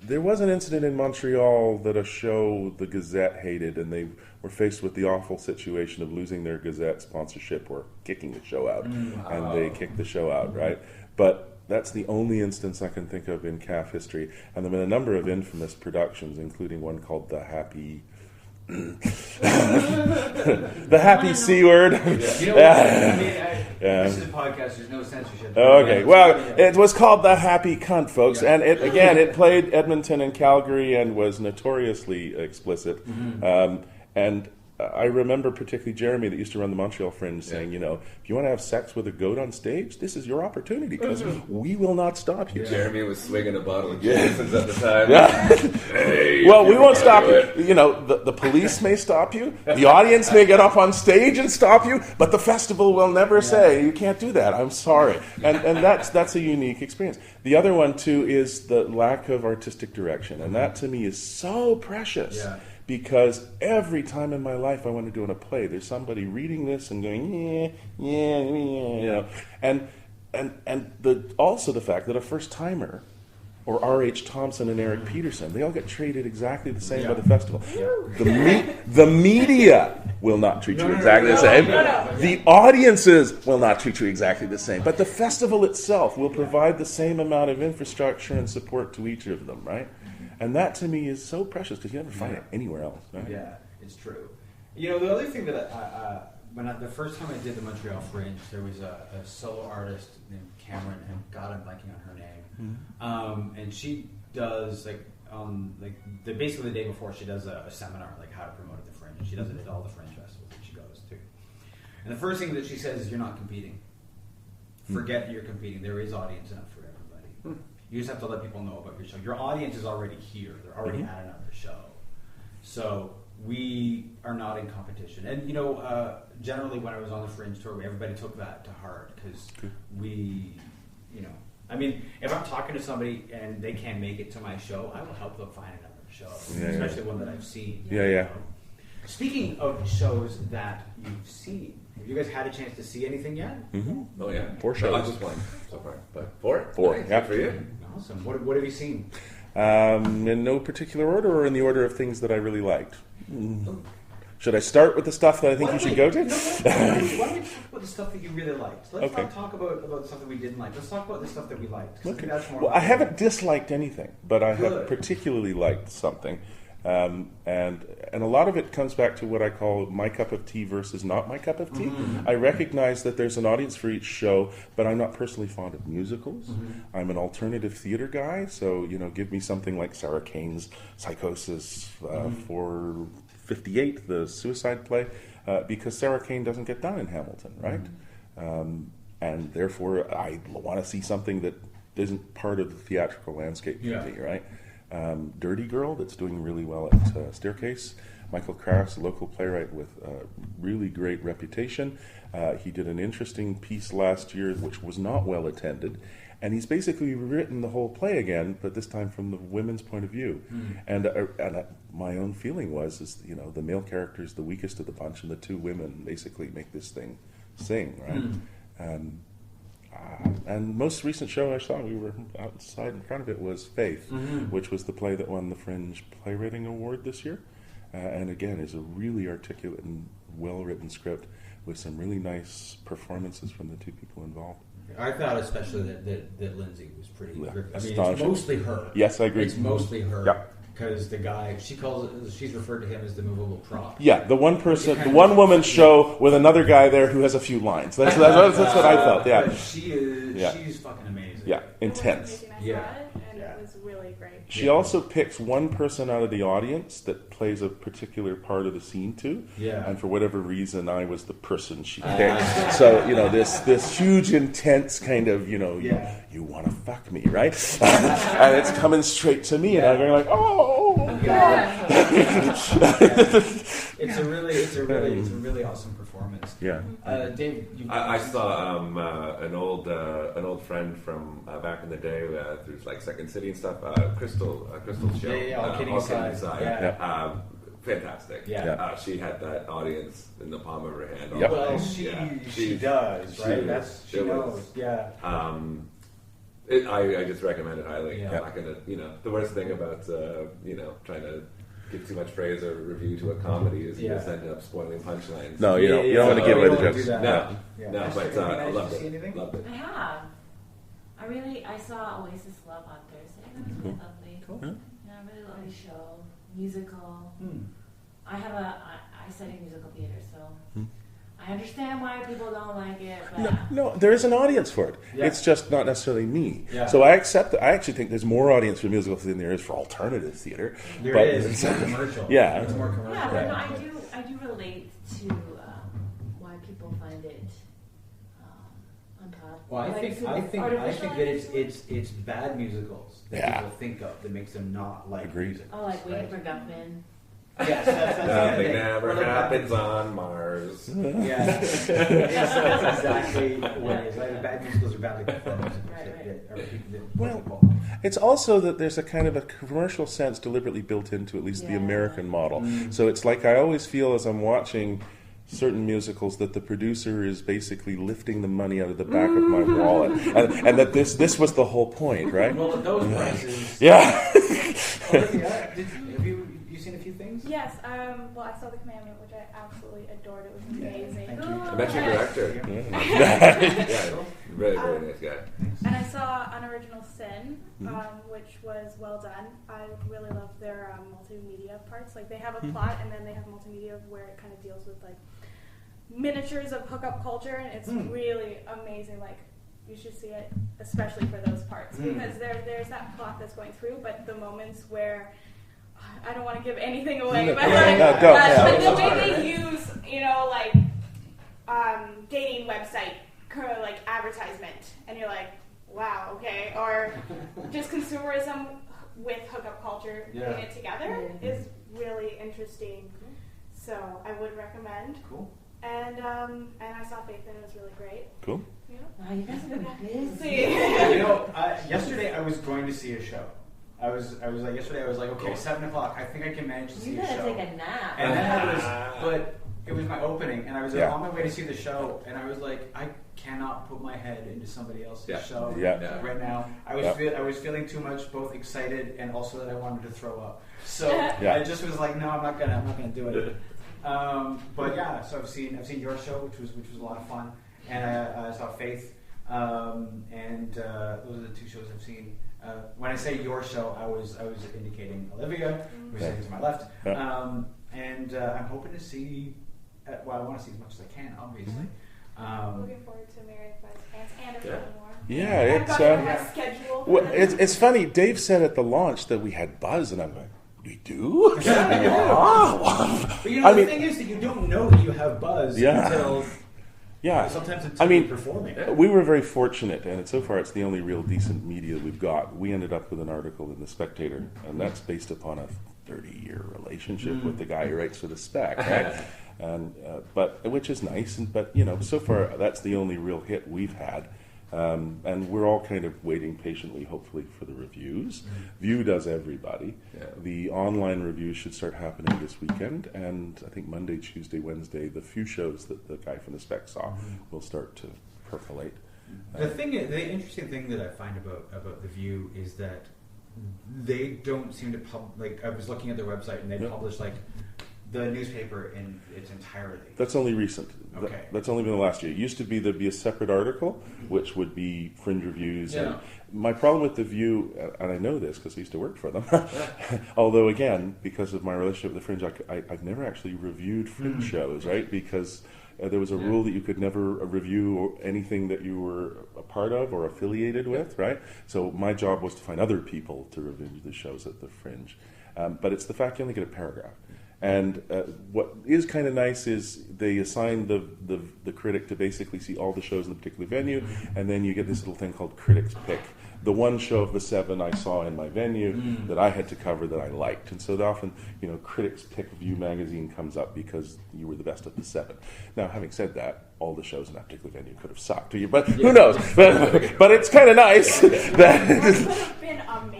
there was an incident in Montreal that a show the Gazette hated, and they were faced with the awful situation of losing their Gazette sponsorship or kicking the show out, and they kicked the show out, right? But that's the only instance I can think of in CAF history, and there have been a number of infamous productions, including one called The Happy. The Happy C Word. This is a podcast. There's no censorship. Okay. Well, it was called The Happy Cunt, folks, and it played Edmonton and Calgary and was notoriously explicit. And I remember particularly Jeremy that used to run the Montreal Fringe saying, if you want to have sex with a goat on stage, this is your opportunity because we will not stop you. Jeremy was swinging a bottle of Jameson's at the time. Hey, well, we won't stop you. The police may stop you. The audience may get up on stage and stop you, but the festival will never say, you can't do that. I'm sorry. And that's a unique experience. The other one, too, is the lack of artistic direction. And that, to me, is so precious. Yeah. Because every time in my life I want to do in a play, there's somebody reading this and going, and also the fact that a first timer, or R.H. Thompson and Eric Peterson, they all get treated exactly the same by the festival. The media will not treat you exactly the same. The audiences will not treat you exactly the same. But the festival itself will provide the same amount of infrastructure and support to each of them, right? And that, to me, is so precious because you never find it anywhere else. Right? Yeah, it's true. The other thing that the first time I did the Montreal Fringe, there was a solo artist named Cameron, and God, I'm blanking on her name. And she does basically the day before she does a seminar like how to promote at the Fringe. And she does it at all the Fringe festivals that she goes to. And the first thing that she says is, "You're not competing. Forget that you're competing. There is audience enough for everybody." You just have to let people know about your show. Your audience is already here. They're already at another show. So we are not in competition. And, generally when I was on the Fringe tour, everybody took that to heart because if I'm talking to somebody and they can't make it to my show, I will help them find another show, especially one that I've seen. Yeah. Speaking of shows that you've seen, have you guys had a chance to see anything yet? Oh, yeah. 4 shows. I just one so far. But 4? 4. Nice. Yeah. For you. Awesome. What have you seen? In no particular order or in the order of things that I really liked? Should I start with the stuff that I think you should go to? Why don't we talk about the stuff that you really liked? Let's not talk about the stuff that we didn't like. Let's talk about the stuff that we liked. Okay. Well, I haven't disliked anything, but I have particularly liked something. And a lot of it comes back to what I call my cup of tea versus not my cup of tea. I recognize that there's an audience for each show, but I'm not personally fond of musicals. I'm an alternative theater guy, so give me something like Sarah Kane's Psychosis 458, the suicide play, because Sarah Kane doesn't get done in Hamilton, right? And therefore I want to see something that isn't part of the theatrical landscape for me, right? Dirty Girl, that's doing really well at Staircase. Michael Krauss, a local playwright with a really great reputation. He did an interesting piece last year which was not well attended, and he's basically written the whole play again, but this time from the women's point of view. And my own feeling is the male character is the weakest of the bunch, and the two women basically make this thing sing, right? And most recent show I saw, we were outside in front of it, was Faith, which was the play that won the Fringe Playwriting Award this year. And again, is a really articulate and well-written script with some really nice performances from the two people involved. I thought especially that Lindsay was pretty. Yeah, I mean, it's astonishing. mostly her. Yes, I agree. It's mostly her. Yeah. Because the guy, she's referred to him as the movable prop. Yeah, the one woman show with another guy there who has a few lines. That's what I felt. Yeah, but she's fucking amazing. Yeah, intense. It was really great. She also picks one person out of the audience that plays a particular part of the scene too. Yeah. And for whatever reason, I was the person she picked. So this huge, intense kind of you want to fuck me, right? And it's coming straight to me, and I'm going like, oh. Yeah. It's a really awesome performance. Yeah. Dave, I saw an old friend from back in the day through like Second City and stuff. Crystal's show. Yeah, all kidding aside. Yeah. Fantastic. Yeah. She had that audience in the palm of her hand. Yep. Well, she does, right? She knows. Yeah. I just recommend it highly. Yeah. I'm not gonna, the worst thing about trying to give too much praise or review to a comedy is you just end up spoiling punchlines. No, you don't want to give away the jokes. No, Esther, but I loved see anything? Loved it. I have. I saw Oasis Love on Thursday. That was really lovely. Cool. Yeah, I really lovely show. Musical. I study musical theater, so I understand why people don't like it. But No, there is an audience for it. Yeah. It's just not necessarily me. Yeah. So I accept that. I actually think there's more audience for musical theater than there is for alternative theater. There but is. It's more commercial. Yeah. It's more commercial. yeah, but no, I do relate to why people find it unpopular. Well, I think that it's bad musicals that people think of that makes them not like Agreed. musicals. Oh, like Waiting right? for Guffman. Yes, that's Nothing the ever thing. happens on Mars. Yeah, that's exactly what it is. Like, bad musicals are bad like film musicals. Well, it's also that there's a kind of a commercial sense deliberately built into at least the American model. So it's like I always feel as I'm watching certain musicals that the producer is basically lifting the money out of the back of my wallet, and that this was the whole point, right? Well, at those prices. Yeah. Olivia, have you seen a few things? Yes. Well, I saw The Commandment, which I absolutely adored. It was amazing. Thank you. I met your director. Yeah. Very, very nice guy. And I saw Unoriginal Sin, which was well done. I really loved their multimedia parts. Like, they have a plot, and then they have multimedia where it kind of deals with like miniatures of hookup culture, and it's really amazing. Like, you should see it, especially for those parts, because there's that plot that's going through, but the moments where I don't want to give anything away, but the way they use, dating website like advertisement, and you're like, wow, okay, or just consumerism with hookup culture putting it together is really interesting. So I would recommend. Cool. And I saw Faith, and it was really great. Cool. Yeah. Wow, you guys have been busy. Yesterday I was going to see a show. I was like yesterday. I was like, okay, 7:00. I think I can manage to see a show. You gotta take a nap. And then it was my opening, and I was on my way to see the show, and I was like, I cannot put my head into somebody else's show right now. I was feeling too much, both excited and also that I wanted to throw up. So I just was like, no, I'm not gonna do it. But yeah, so I've seen your show, which was a lot of fun, and I saw Faith, and those are the two shows I've seen. When I say your show, I was indicating Olivia, who's sitting to my left, and I'm hoping to see. I want to see as much as I can, obviously. Looking forward to Mary Pants and a few more. Yeah, I've got it on my schedule. Well, it's funny. Dave said at the launch that we had buzz, and I'm like, we do? But the thing is that you don't know that you have buzz until sometimes until performing. We were very fortunate, and so far it's the only real decent media we've got. We ended up with an article in The Spectator, and that's based upon a 30-year relationship with the guy who writes for the Spec, right? And but which is nice, but so far that's the only real hit we've had. And we're all kind of waiting patiently, hopefully, for the reviews. View does everybody. Yeah. The online reviews should start happening this weekend, and I think Monday, Tuesday, Wednesday, the few shows that the guy from the Spec saw will start to percolate. The interesting thing that I find about the View is that they don't seem to I was looking at their website, and they publish the newspaper in its entirety. That's only recent. Okay. That's only been the last year. It used to be there'd be a separate article, which would be Fringe reviews. Yeah. And my problem with the View, and I know this because I used to work for them, although again, because of my relationship with the Fringe, I've never actually reviewed Fringe shows, right? Because there was a rule that you could never review anything that you were a part of or affiliated with, right? So my job was to find other people to review the shows at the Fringe. But it's the fact you only get a paragraph. And what is kind of nice is they assign the critic to basically see all the shows in the particular venue, and then you get this little thing called Critics Pick. The one show of the 7 I saw in my venue that I had to cover that I liked. And so often, Critics Pick View magazine comes up because you were the best of the 7. Now, having said that, all the shows in that particular venue could have sucked to you, but who knows? But it's kind of nice that...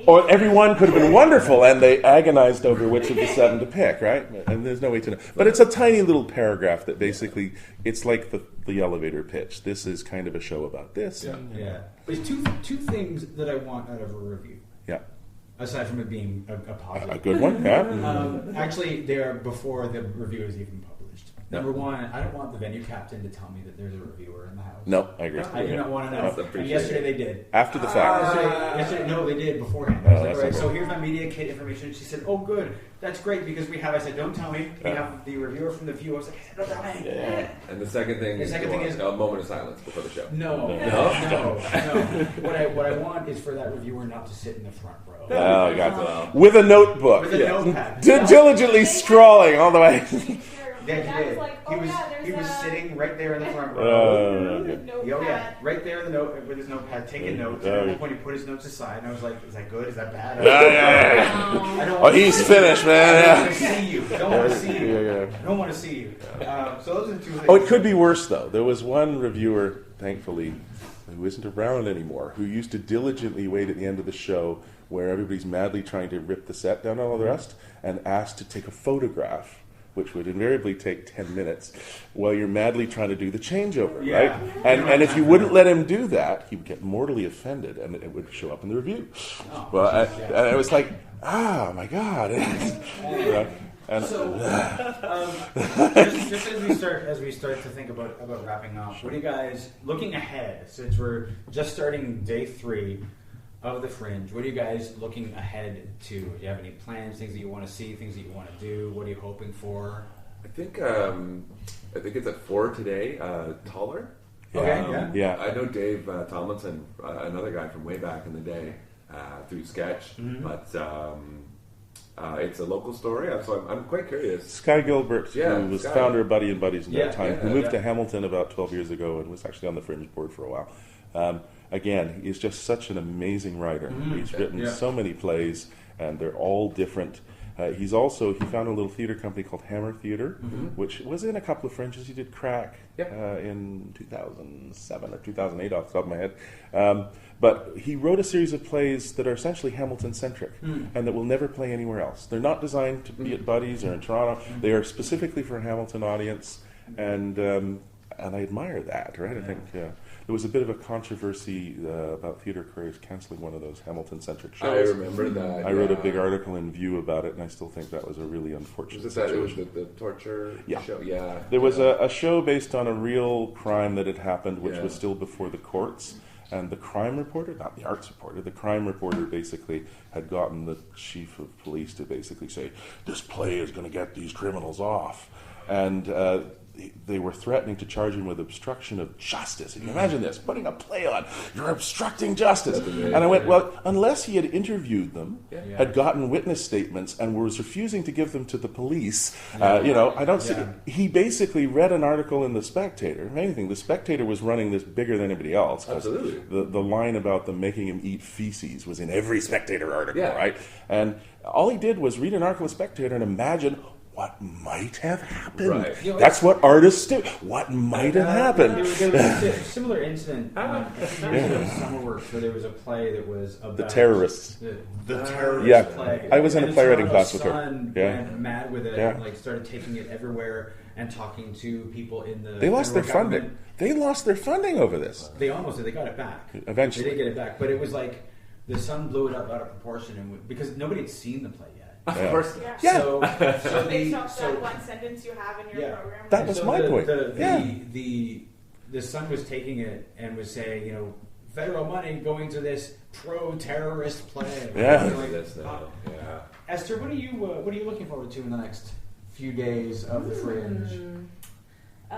Or everyone could have been wonderful, and they agonized over which of the 7 to pick, right? And there's no way to know. But it's a tiny little paragraph that basically, it's like the elevator pitch. This is kind of a show about this. Yeah. There's two things that I want out of a review. Yeah. Aside from it being a positive. A good one, yeah. Actually, they are before the review is even published. Number one, I don't want the venue captain to tell me that there's a reviewer in the house. No, I agree. I do not want to know. And yesterday they did. After the fact. Yesterday, no, they did beforehand. I was like, all right, so here's my media kit information. She said, oh, good. That's great because I said, don't tell me. We have the reviewer from the View. I was like, don't tell me. Yeah. And the second thing is a moment of silence before the show. No. What I want is for that reviewer not to sit in the front row. Oh, I got that. With a notebook. With a notepad. Diligently scrawling all the way. Yeah, he did. He was sitting right there in the front row. Notepad. Right there in the note with his notepad, taking notes. And at one point, he put his notes aside, and I was like, "Is that good? Is that bad?" He's finished, man. I don't want to see you. I don't want to see you. I don't want to see you. So those are the two things. Oh, it could be worse though. There was one reviewer, thankfully, who isn't around anymore, who used to diligently wait at the end of the show where everybody's madly trying to rip the set down and all the rest, and asked to take a photograph, which would invariably take 10 minutes, while you're madly trying to do the changeover, right? And if you wouldn't let him do that, he would get mortally offended, and it would show up in the review. And it was like, my God. And so, just as we start to think about wrapping up, what are you guys looking ahead? Since we're just starting day 3 of the Fringe, what are you guys looking ahead to? Do you have any plans, things that you want to see, things that you want to do? What are you hoping for? I think it's at 4 today. Taller. Yeah. I know Dave Tomlinson, another guy from way back in the day, through sketch, but it's a local story, so I'm quite curious. Sky Gilbert, who was founder of Buddy and Buddies in that time, who moved to Hamilton about 12 years ago and was actually on the Fringe board for a while. Again, he's just such an amazing writer. He's written so many plays, and they're all different. He founded a little theater company called Hammer Theater, which was in a couple of Fringes. He did Crack in 2007 or 2008 off the top of my head. But he wrote a series of plays that are essentially Hamilton-centric and that will never play anywhere else. They're not designed to be at Buddy's or in Toronto. They are specifically for a Hamilton audience, and I admire that, right? I think there was a bit of a controversy about theater careers canceling one of those Hamilton-centric shows. I remember that. I wrote a big article in View about it, and I still think that was a really unfortunate situation. It was the torture show? Yeah. There was a show based on a real crime that had happened, which was still before the courts. And the crime reporter, not the arts reporter, the crime reporter basically had gotten the chief of police to basically say, this play is going to get these criminals off. And they were threatening to charge him with obstruction of justice. And you imagine this, putting a play on, you're obstructing justice. And I went, well, unless he had interviewed them, had gotten witness statements, and was refusing to give them to the police, I don't see... He basically read an article in The Spectator. If anything, The Spectator was running this bigger than anybody else. Absolutely. The line about them making him eat feces was in every Spectator article, right? And all he did was read an article in The Spectator and imagine what might have happened. Right. That's what artists do. What might have happened? There was a similar incident. Summer Works where there was a play that was about the terrorists. The terrorist play. I was in a playwriting class with her. Son went mad with it and started taking it everywhere and talking to people in the. They lost their funding. They lost their funding over this. They almost did. They got it back. Eventually, they did get it back, but it was like the Sun blew it up out of proportion, and because nobody had seen the play yet. Of course. Yeah. So based off that one sentence you have in your program. That was my point. The Sun was taking it and was saying, federal money going to this pro-terrorist play. Esther, what are you looking forward to in the next few days of the Fringe? I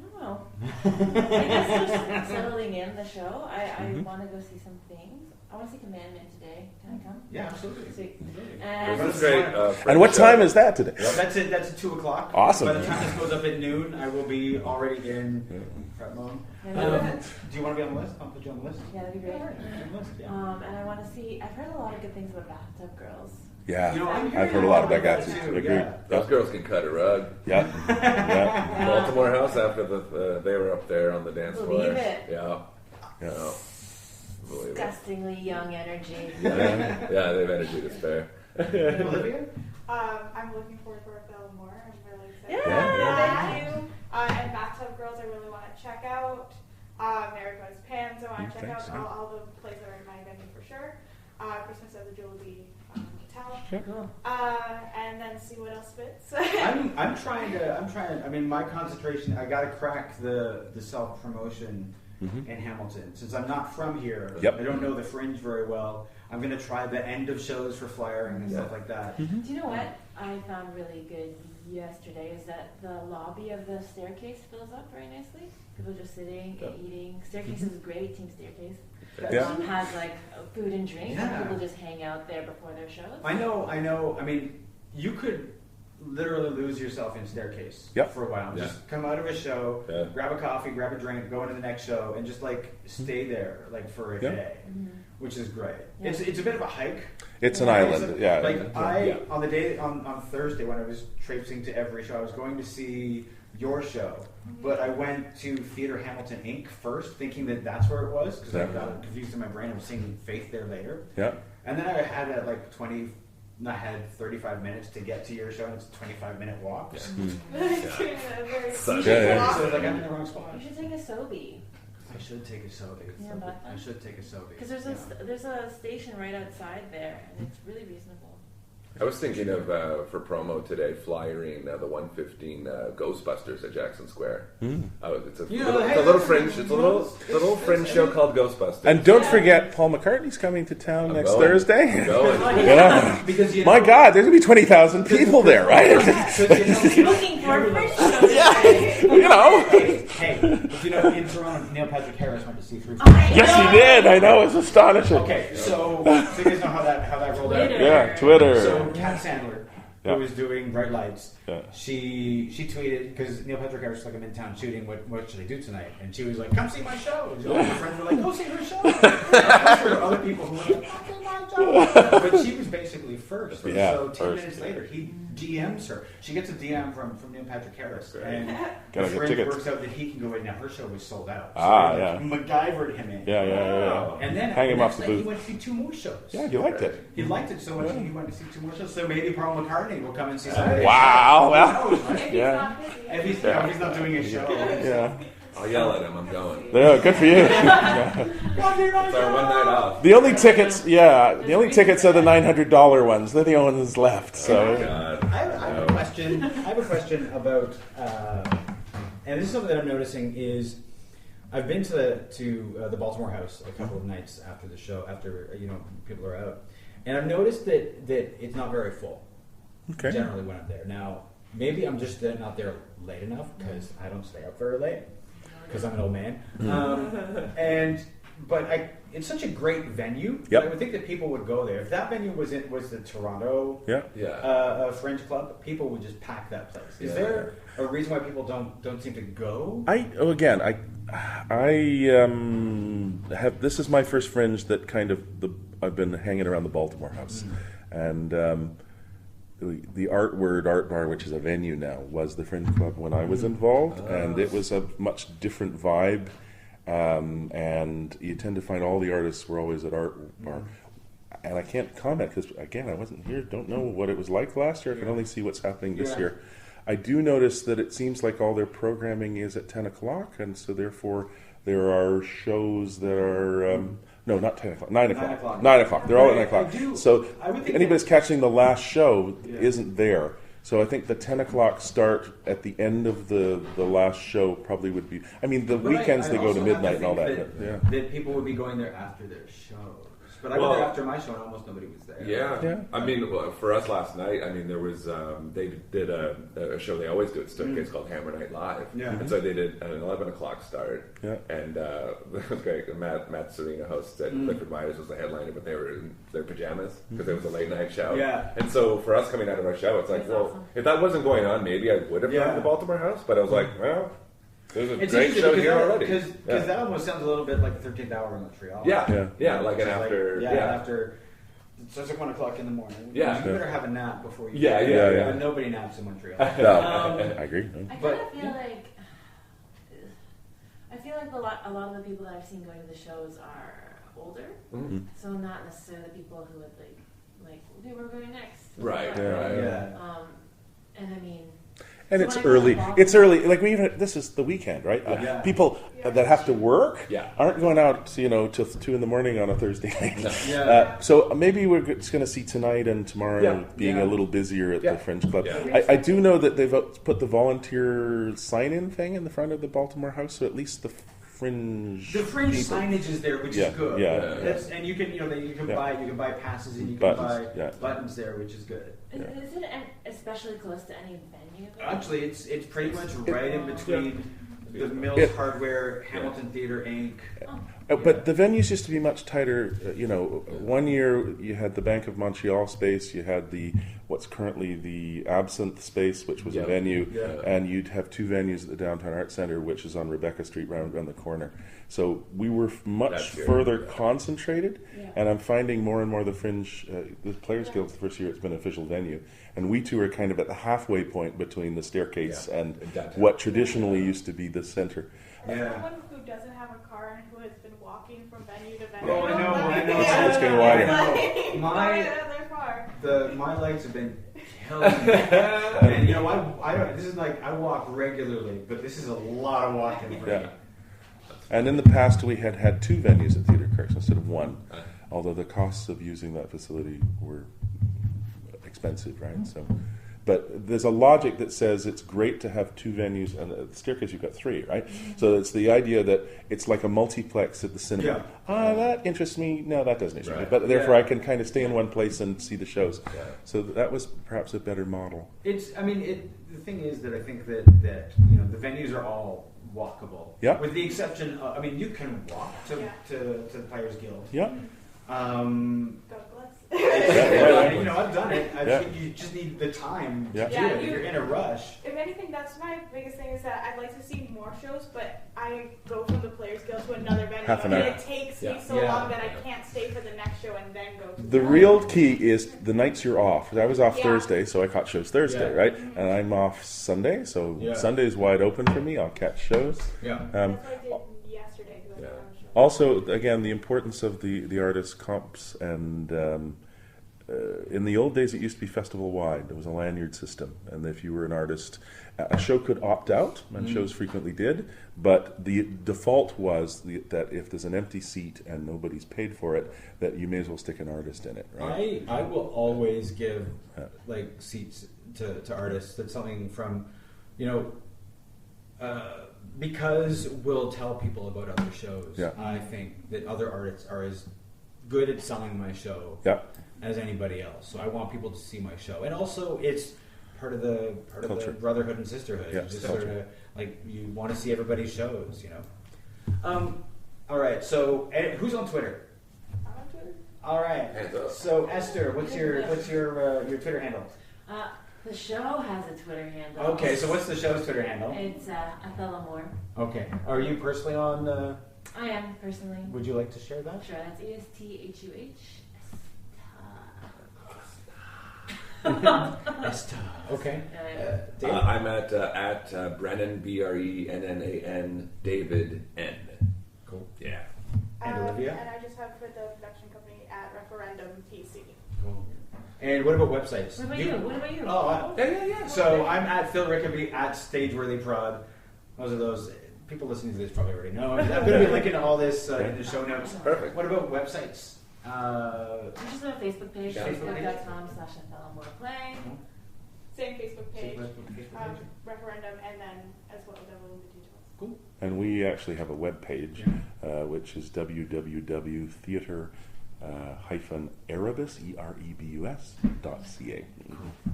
don't know. I guess just settling in the show. I want to go see some things. I want to see Commandment today. Can I come? Yeah, absolutely. That's great. And what time is that today? That's at 2 o'clock. Awesome. By the time this goes up at noon, I will be already in prep mode. Do you want to be on the list? I'll put you on the list. Yeah, that'd be great. And I want to see. I've heard a lot of good things about Bathtub Girls. Yeah, I've heard a lot about that too. Those girls can cut a rug. Yeah. Baltimore House after they were up there on the dance floor. Believe it. Yeah. Disgustingly young energy. Yeah, they have energy to spare. Olivia? I'm looking forward to Othella Moore. I'm really excited. Yeah. And Bathtub Girls, I really want to check out. Mary Goes Pans, I want to check out. All the plays that are in my venue for sure. Christmas at the Jubilee Hotel. Cool. And then see what else fits. I'm trying. I mean, my concentration. I got to crack the self promotion in Hamilton. Since I'm not from here, I don't know the Fringe very well. I'm going to try the end of shows for flyering and stuff like that. Do you know what I found really good yesterday is that the lobby of the staircase fills up very nicely. People just sitting and eating. Staircase is great, team staircase. Has like food and drink. And people just hang out there before their shows. I know. I mean, you could literally lose yourself in staircase for a while. Just come out of a show, grab a coffee, grab a drink, go into the next show, and just like stay there like for a day, which is great. It's a bit of a hike. It's an island. On the day on Thursday when I was traipsing to every show, I was going to see your show, but I went to Theater Hamilton Inc. first, thinking that that's where it was because I got confused in my brain. I was seeing Faith there later. And then I had I had 35 minutes to get to your show, and it's a 25-minute walk. So it's like I'm in the wrong spot. You should take a Sobe. I should take a Sobe. I should take a Sobe. Because there's a station right outside there, and it's really reasonable. I was thinking of, for promo today, flyering the 115 Ghostbusters at Jackson Square. It's a little fringe. It's a little fringe show called Ghostbusters. And don't forget, Paul McCartney's coming to town next Thursday. Because my God, there's going to be 20,000 people there, right? Looking for a fringe show. Hey, in Toronto, Neil Patrick Harris went to see through. Yes, he did. I know. It's astonishing. Okay, so you guys know how that rolled out. Yeah, Twitter. So Kat Sandler, who was doing Bright Lights, she tweeted, because Neil Patrick Harris was like, I'm in town shooting, what should I do tonight? And she was like, come see my show. And all my friends were like, go see her show. There were other people who were like, come see my show. But she was basically first. So 10 minutes later, he DMs her. She gets a DM from Neil Patrick Harris. And the friend works out that he can go in. Now, her show was sold out. So MacGyvered him in. And then hang him off the booth. He went to see 2 more shows. Yeah, he liked it. He liked it so much he went to see 2 more shows. So maybe Paul McCartney will come and see something. Wow. If he's not doing a show. I'll yell at him. I'm going. Yeah, good for you. It's our one night off. The only tickets are the $900 ones. They're the only ones left. So I have a question about, and this is something that I'm noticing is, I've been to the Baltimore House a couple of nights after the show, after people are out, and I've noticed that it's not very full. Okay. Generally when I'm there. Now, maybe I'm just not there late enough because I don't stay up very late because I'm an old man. But it's such a great venue. Yep. I would think that people would go there. If that venue was the Toronto Fringe Club, people would just pack that place. Is there a reason why people don't seem to go? I have. This is my first Fringe that kind of I've been hanging around the Baltimore House, and the Art Bar, which is a venue now, was the Fringe Club when I was involved, and it was a much different vibe. And you tend to find all the artists were always at Art Bar. And I can't comment because, again, I wasn't here, don't know what it was like last year. I can only see what's happening this year. I do notice that it seems like all their programming is at 10 o'clock, and so therefore there are shows that are... no, not 10 o'clock, 9 o'clock. 9 o'clock. They're all at 9 o'clock. So anybody's catching the last show isn't there. So I think the 10 o'clock start at the end of the last show probably would be... I mean, the weekends they go to midnight and all that. That people would be going there after their shows. But I went there after my show and almost nobody was there. Yeah. I mean, for us last night, I mean, there was... they did a show they always do at Staircase called Hammer Night Live. Yeah. And so they did an 11 o'clock start. Yeah. And it was great. Matt Serena hosted. Clifford Myers was the headliner, but they were in their pajamas because it was a late night show. Yeah. And so for us coming out of our show, it's like, well, if that wasn't going on, maybe I would have gone to the Baltimore House. But I was like, well... There's a great show here already. Because that almost sounds a little bit like the 13th Hour in Montreal. Yeah, like an after... after... So it's like 1 o'clock in the morning. Yeah. You better have a nap before you... Yeah. But nobody naps in Montreal. I agree. I feel like a lot of the people that I've seen going to the shows are older. Mm-hmm. So not necessarily people who would like, okay, we're going next. Right. And I mean... And it's early. It's early. Like this is the weekend, right? People that have to work aren't going out, till 2 in the morning on a Thursday night. So maybe we're just going to see tonight and tomorrow being a little busier at the Fringe Club. Yeah. I do know that they've put the volunteer sign-in thing in the front of the Baltimore House, so at least the Fringe signage is there, which is good. And you can buy passes and you can buy buttons there, which is good. Is it especially close to any venue? Actually, it's pretty much right in between the Mills Hardware, Hamilton Theatre Inc. But the venues used to be much tighter. 1 year you had the Bank of Montreal space, you had what's currently the Absinthe space, which was a venue, and you'd have 2 venues at the Downtown Arts Centre, which is on Rebecca Street, round the corner. So we were much further concentrated, and I'm finding more and more the Fringe, the Players Guild's the first year it's been an official venue, and we two are kind of at the halfway point between the Staircase and what traditionally used to be the centre. As someone who doesn't have a car and who has been walking from venue to venue, I know. It's getting wider. My legs have been killing me. And I walk regularly, but this is a lot of walking for me. And in the past, we had 2 venues at Theatre Kirks instead of 1, although the costs of using that facility were expensive, right? So, but there's a logic that says it's great to have 2 venues, and at the Staircase you've got 3, right? So it's the idea that it's like a multiplex at the cinema. That interests me. No, that doesn't interest me. But therefore, I can kind of stay in one place and see the shows. So that was perhaps a better model. The thing is that I think that the venues are all walkable. Yeah. With the exception of, you can walk to the Players Guild. Yeah. God bless. I've done it. You just need the time to do it. If you're in a rush. If anything, that's my biggest thing is that I'd like to see more shows, but I go from the Players Guild to another venue, and it takes me so long that I can't stay for the next show and then go to the real key is the nights you're off. I was off Thursday, so I caught shows Thursday, right? Mm-hmm. And I'm off Sunday, so Sunday's wide open for me. I'll catch shows. Yeah. That's what I did yesterday. Also, again, the importance of the artists' comps, and in the old days it used to be festival-wide. There was a lanyard system, and if you were an artist, a show could opt out, and shows frequently did, but the default was that if there's an empty seat and nobody's paid for it, that you may as well stick an artist in it, right? I will always give seats to artists. That's something from, because we'll tell people about other shows. Yeah. I think that other artists are as good at selling my show as anybody else. So I want people to see my show. And also, it's part of the Culture. brotherhood and sisterhood. Yeah, You just culture. sort of like you want to see everybody's shows, you know. All right. So who's on Twitter? I'm on Twitter. All right. Hands up. So Esther, what's your Twitter handle? The show has a Twitter handle. Okay. So what's the show's Twitter handle? It's Othella Moore. Okay. Are you personally on? I am personally. Would you like to share that? Sure, that's ESTHUH. Esther. Okay. Dave? I'm at Brennan, Brennan, David N. Cool. Yeah. And Olivia? And I just have with the production company at Referendum PC. Cool. And what about websites? What about you? Oh, Yeah. So I'm at Phil Rickaby at Stageworthy Prod. Those are those people listening to this probably already know. I'm going to be linking to all this in the show notes. Perfect. What about websites? We just have a Facebook page, Yeah. facebook.com/OthellaMoorePlay. Same Facebook page. Facebook page. Referendum, and then as well as the details. Cool. And we actually have a web page, which is www.theater-erebus.ca.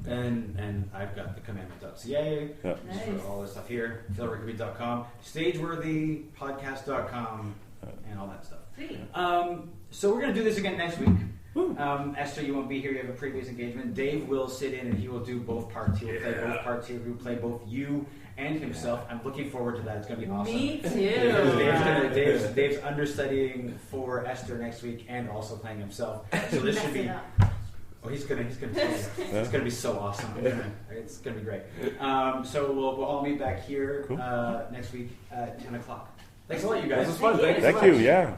And I've got the commandment.ca. Yep. Just for all this stuff here. PhilRickaby.com, StageworthyPodcast.com, and all that stuff. Sweet. So we're going to do this again next week. Esther, you won't be here. You have a previous engagement. Dave will sit in and he will do both parts. He will play both parts here. He will play both you and himself. I'm looking forward to that. It's going to be awesome. Me too. Dave's understudying for Esther next week and also playing himself. So this should be. Oh, he's gonna kill you. It's gonna be so awesome. It's gonna be great. So we'll all meet back here next week at 10 o'clock. Thanks a lot, you guys. This was fun. Thank you so Thank much. you, yeah.